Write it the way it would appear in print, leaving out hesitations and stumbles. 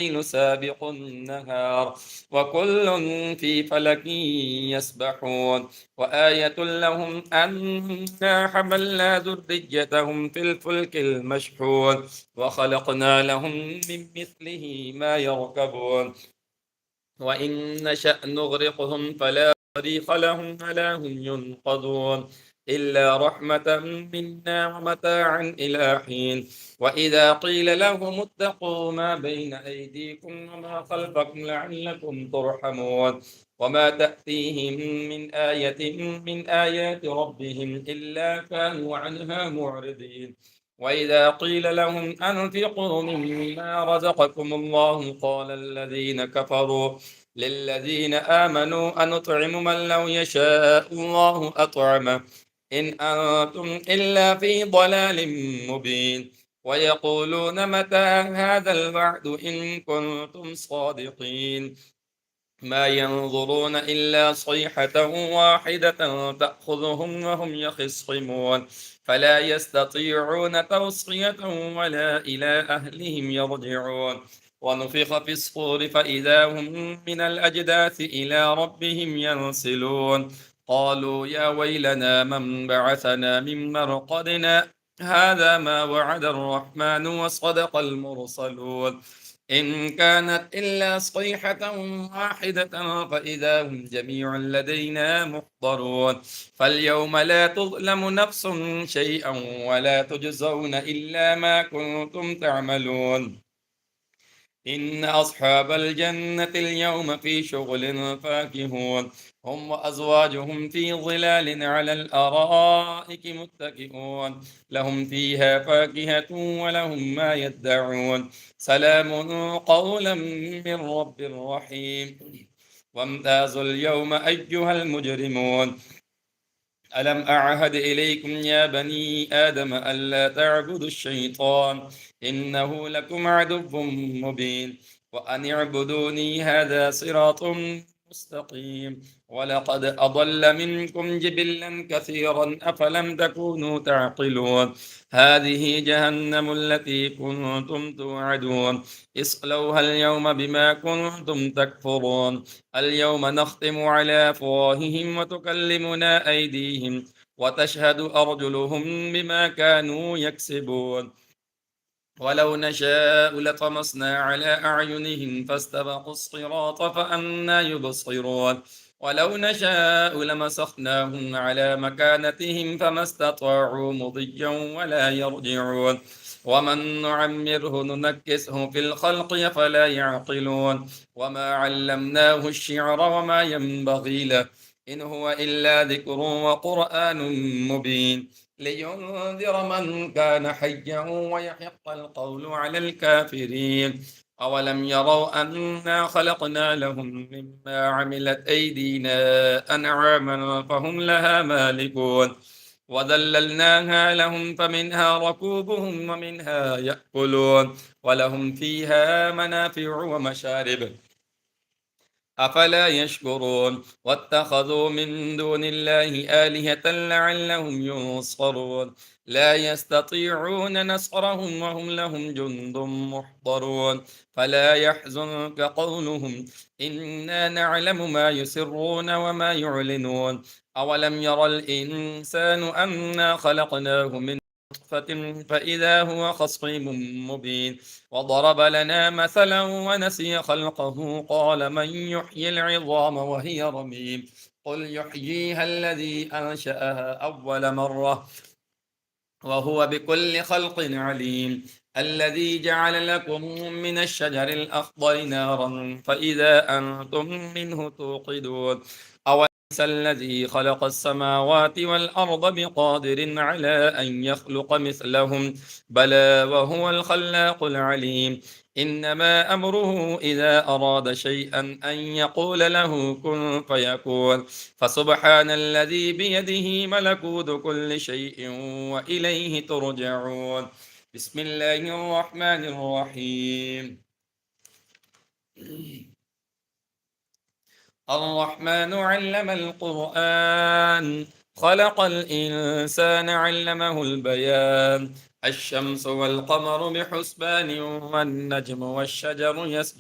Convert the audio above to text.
الليل سابق النهار وكل في فلك يسبحون وآية لهم أنا حملنا ذريتهم في الفلك المشحون وخلقنا لهم من مثله ما يركبون وإن نشأ نغرقهم فلا صريخ لهم ولا هم ينقذون إلا رحمة منا ومتاعا إلى حين وإذا قيل لهم اتقوا ما بين أيديكم وما خلفكم لعلكم ترحمون وما تأتيهم من آية من آيات ربهم إلا كانوا عنها معرضين وإذا قيل لهم أنفقوا مما رزقكم الله قال الذين كفروا للذين آمنوا أنطعم من لو يشاء الله أطعمه إن أنتم إلا في ضلال مبين ويقولون متى هذا الوعد إن كنتم صادقين ما ينظرون إلا صيحة واحدة تأخذهم وهم يخصمون فلا يستطيعون توصية ولا إلى أهلهم يرجعون ونفخ في الصور فإذا هم من الأجداث إلى ربهم ينسلون قالوا يا ويلنا من بعثنا من مرقدنا هذا ما وعد الرحمن وصدق المرسلون إن كانت إلا صيحة واحدة فإذا هم جميع لدينا محضرون فاليوم لا تظلم نفس شيئا ولا تجزون إلا ما كنتم تعملون إن أصحاب الجنة اليوم في شغل فاكهون هم وأزواجهم في ظلال على الأرائك متكئون لهم فيها فاكهة ولهم ما يدعون سلام قولا من رب رحيم وامتازوا اليوم أيها المجرمون ألم أعهد إليكم يا بني آدم ألا تعبدوا الشيطان إنه لكم عدو مبين وأن اعبدوني هذا صراط مستقيم ولقد أضل منكم جبلا كثيرا أفلم تكونوا تعقلون هذه جهنم التي كنتم توعدون اصلوها اليوم بما كنتم تكفرون اليوم نختم على أفواههم وتكلمنا أيديهم وتشهد أرجلهم بما كانوا يكسبون ولو نشاء لطمسنا على أعينهم فاستبقوا الصراط فأنى يبصرون ولو نشاء لمسخناهم على مكانتهم فما استطاعوا مضيا ولا يرجعون ومن نعمره ننكسه في الخلق فلا يعقلون وما علمناه الشعر وما ينبغي له إن هو إلا ذكر وقرآن مبين لينذر من كان حيا ويحق القول على الكافرين أولم يروا أنا خلقنا لهم مما عملت أيدينا أنعاما فهم لها مالكون وذللناها لهم فمنها ركوبهم ومنها يأكلون ولهم فيها منافع ومشارب أفلا يشكرون واتخذوا من دون الله آلهة لعلهم ينصرون لا يستطيعون نصرهم وهم لهم جند محضرون فلا يحزنك قولهم إنا نعلم ما يسرون وما يعلنون أولم ير الإنسان أنا خلقناه من نطفة فإذا هو خصيم مبين وضرب لنا مثلا ونسي خلقه قال من يحيي العظام وهي رميم قل يحييها الذي أنشأها أول مرة وهو بكل خلق عليم الذي جعل لكم من الشجر الأخضر نارا فإذا أنتم منه توقدون أوليس الذي خلق السماوات والأرض بقادر على أن يخلق مثلهم بلى وهو الخلاق العليم إنما أمره إذا أراد شيئا أن يقول له كن فيكون فسبحان الذي بيده ملكوت كل شيء وإليه ترجعون بسم الله الرحمن الرحيم الرحمن علم القرآن خلق الإنسان علمه البيان الشمس والقمر بحسبان والنجم والشجر يسجدان